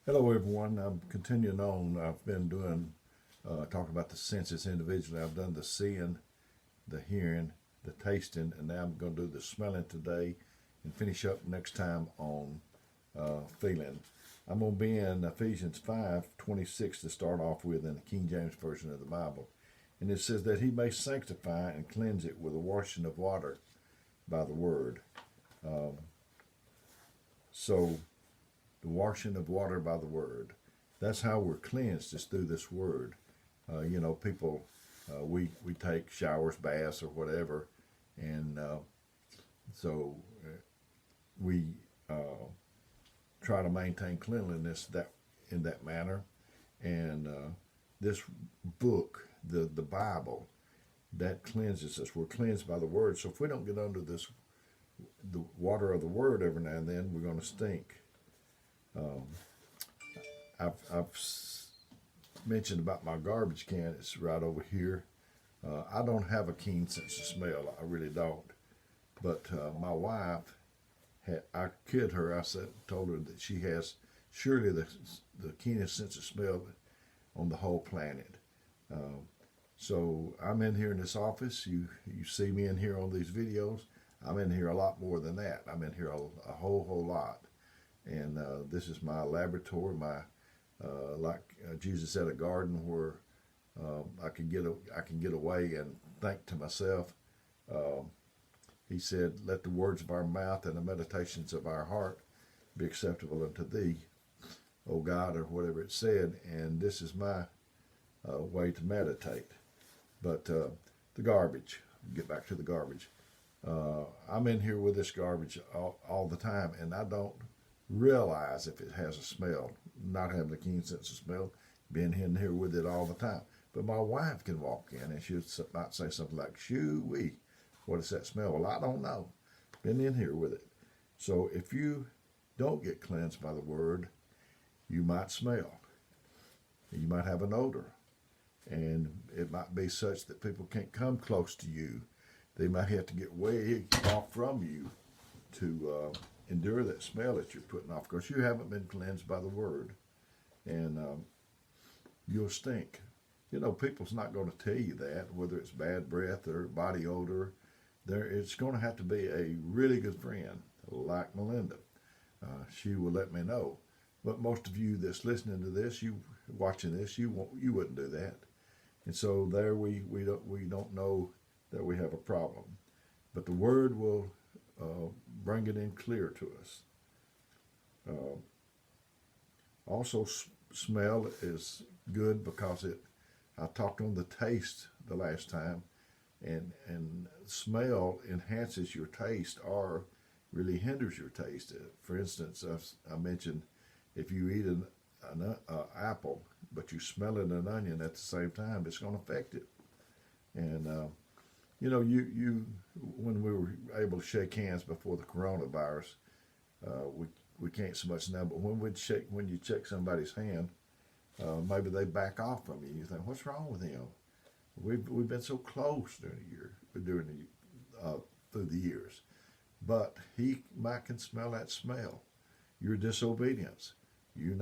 Hello, everyone. I'm continuing on. I've been doing talking about the senses individually. I've done the seeing, the hearing, the tasting, and now I'm going to do the smelling today, and finish up next time on feeling. I'm going to be in Ephesians 5:26 to start off with in the King James version of the Bible, and it says that He may sanctify and cleanse it with a washing of water by the word. Um, so the washing of water by the word. That's how we're cleansed, is through this word. People, we take showers, baths, or whatever, and so we try to maintain cleanliness that in that manner. And this book, the Bible, that cleanses us. We're cleansed by the word. So if we don't get under the water of the word every now and then, we're going to stink. Um, I've mentioned about my garbage can. It's right over here. I don't have a keen sense of smell. I really don't. But my wife, I kid her. Told her that she has surely the keenest sense of smell on the whole planet. Uh, so I'm in here in this office. You see me in here on these videos. I'm in here a lot more than that. I'm in here a whole lot. And this is my laboratory, Jesus said, a garden where I can get away and think to myself. Uh, he said, "Let the words of our mouth and the meditations of our heart be acceptable unto Thee, O God," or whatever it said. And this is my way to meditate. But the garbage. Get back to the garbage. I'm in here with this garbage all the time, and I don't realize if it has a smell. Not having a keen sense of smell, being in here with it all the time. But my wife can walk in and she might say something like, "Shoo-wee, what is that smell?" Well, I don't know. Been in here with it. So if you don't get cleansed by the word, you might smell. You might have an odor. And it might be such that people can't come close to you. They might have to get way off from you to endure that smell that you're putting off, because you haven't been cleansed by the word. And you'll stink. People's not going to tell you that, whether it's bad breath or body odor. It's going to have to be a really good friend, like Melinda. She will let me know. But most of you that's listening to this, you watching this, you wouldn't do that. And so there we don't know that we have a problem. But the word will bring it in clear to us. Also, smell is good because I talked on the taste the last time, and smell enhances your taste or really hinders your taste. For instance, I mentioned if you eat an apple, but you smell it an onion at the same time, it's going to affect it. And you when we were able to shake hands before the coronavirus, we can't so much now. But when you shake somebody's hand, maybe they back off from you. You think, what's wrong with him? We've been so close through the years, but he might can smell that smell. Your disobedience. You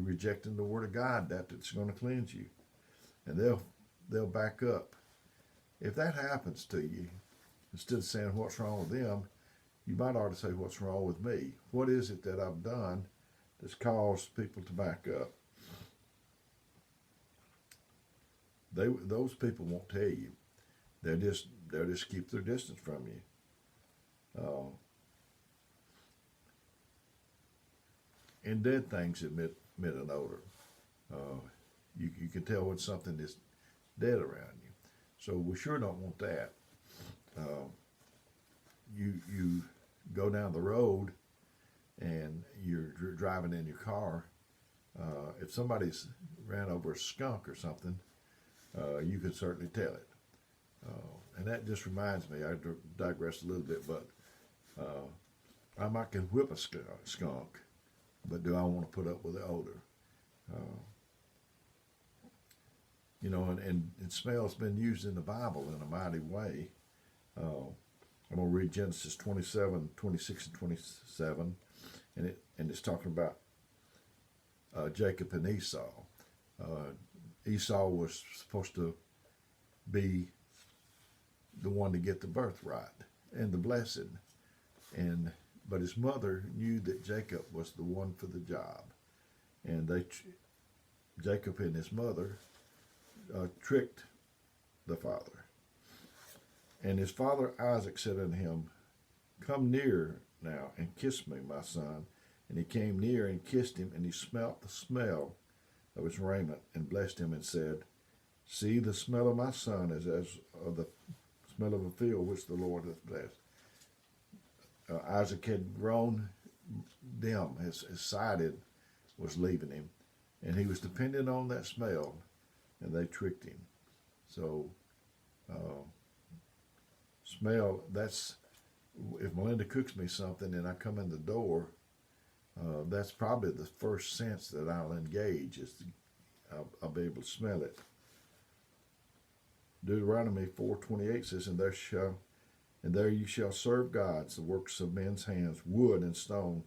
rejecting the word of God. That's going to cleanse you, and they'll back up. If that happens to you, instead of saying what's wrong with them, you might ought to say what's wrong with me. What is it that I've done that's caused people to back up? Those people won't tell you. They'll just keep their distance from you. And dead things emit an odor. You can tell when something is dead around you. So we sure don't want that. You go down the road and you're driving in your car. If somebody's ran over a skunk or something, you can certainly tell it. And that just reminds me, I digress a little bit, but I might can whip a skunk, but do I want to put up with the odor? And smell's been used in the Bible in a mighty way. I'm going to read Genesis 27, 26 and 27, and it's talking about Jacob and Esau. Esau was supposed to be the one to get the birthright and the blessing, but his mother knew that Jacob was the one for the job, and Jacob and his mother tricked the father. And his father Isaac said unto him, "Come near now and kiss me, my son." And he came near and kissed him, and he smelt the smell of his raiment, and blessed him, and said, "See, the smell of my son is as of the smell of a field which the Lord hath blessed." Isaac had grown dim; his sight was leaving him, and he was dependent on that smell, and they tricked him. So, smell, that's, if Melinda cooks me something and I come in the door, that's probably the first sense that I'll engage, I'll be able to smell it. Deuteronomy 4:28 says, "And there you shall serve gods, the works of men's hands, wood and stone,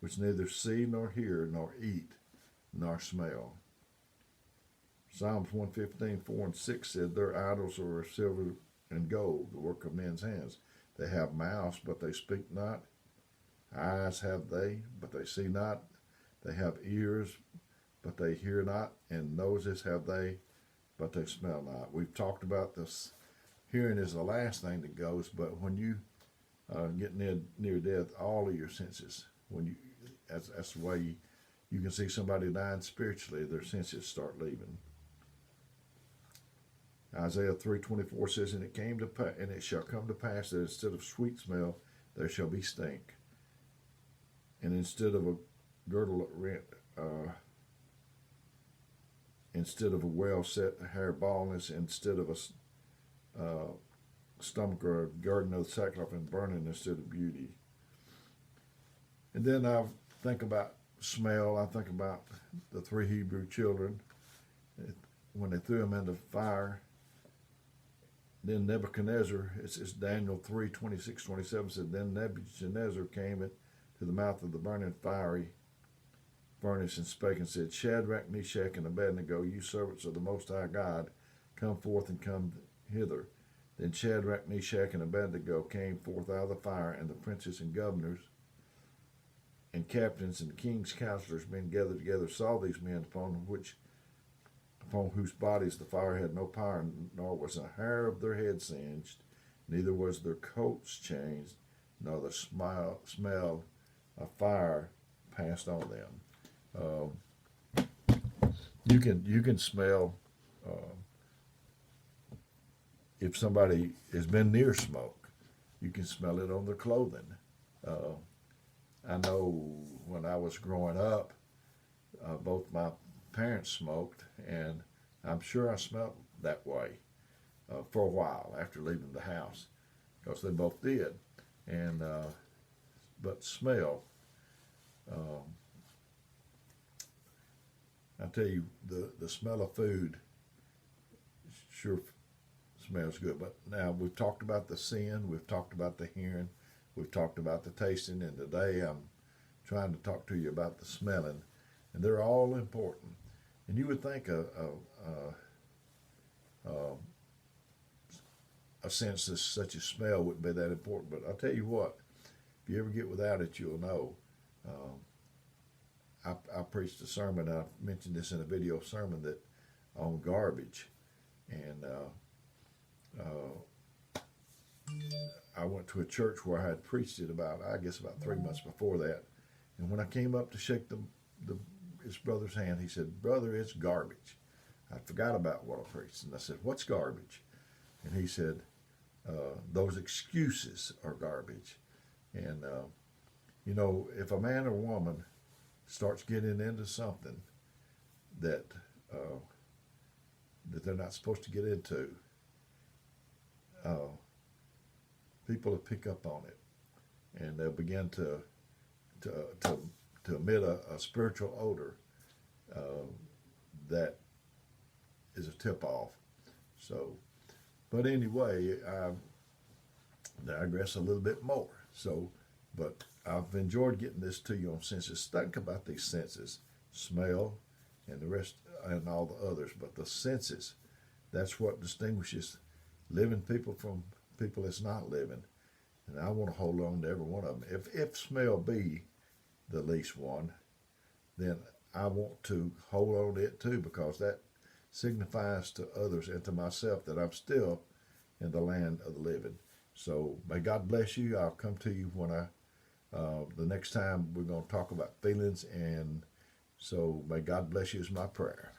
which neither see nor hear nor eat nor smell." Psalms 115:4-6 said, "Their idols are of silver and gold, the work of men's hands. They have mouths, but they speak not. Eyes have they, but they see not. They have ears, but they hear not. And noses have they, but they smell not." We've talked about this. Hearing is the last thing that goes, but when you get near death, all of your senses, that's the way you can see somebody dying spiritually, their senses start leaving. Isaiah 3:24 says, "And it shall come to pass that instead of sweet smell, there shall be stink. And instead of a girdle rent, instead of a well-set hair baldness, instead of a stomach or a garden of sackcloth and burning instead of beauty." And then I think about smell. I think about the 3 Hebrew children when they threw them into fire. Then Nebuchadnezzar, it's Daniel 3:26-27 said, "Then Nebuchadnezzar came to the mouth of the burning fiery furnace and spake and said, Shadrach, Meshach, and Abednego, you servants of the Most High God, come forth and come hither. Then Shadrach, Meshach, and Abednego came forth out of the fire, and the princes and governors and captains and the king's counselors, being gathered together, saw these men upon whose bodies the fire had no power, nor was a hair of their head singed, neither was their coats changed, nor the smell of fire passed on them. You can smell if somebody has been near smoke. You can smell it on their clothing. I know when I was growing up, both my parents smoked, and I'm sure I smelled that way for a while after leaving the house, because they both did. And but smell, I tell you, the smell of food sure smells good. But now we've talked about the seeing, we've talked about the hearing, we've talked about the tasting, and today I'm trying to talk to you about the smelling, and they're all important. And you would think a sense such as smell wouldn't be that important, but I'll tell you what, if you ever get without it, you'll know. I preached a sermon, I mentioned this in a video sermon, that on garbage, and I went to a church where I had preached it about 3 months before that, and when I came up to shake his brother's hand, he said, "Brother, it's garbage." I forgot about what I preached, and I said, "What's garbage?" And he said, "Those excuses are garbage." And if a man or woman starts getting into something that they're not supposed to get into, people will pick up on it, and they'll begin to emit a spiritual odor that is a tip-off. So, but anyway, I digress a little bit more. So, but I've enjoyed getting this to you on senses. Think about these senses. smell, and the rest, and all the others. But the senses, that's what distinguishes living people from people that's not living. And I want to hold on to every one of them. If smell be the least one, then I want to hold on to it too, because that signifies to others and to myself that I'm still in the land of the living. So may God bless you. I'll come to you when the next time we're going to talk about feelings, and so may God bless you is my prayer.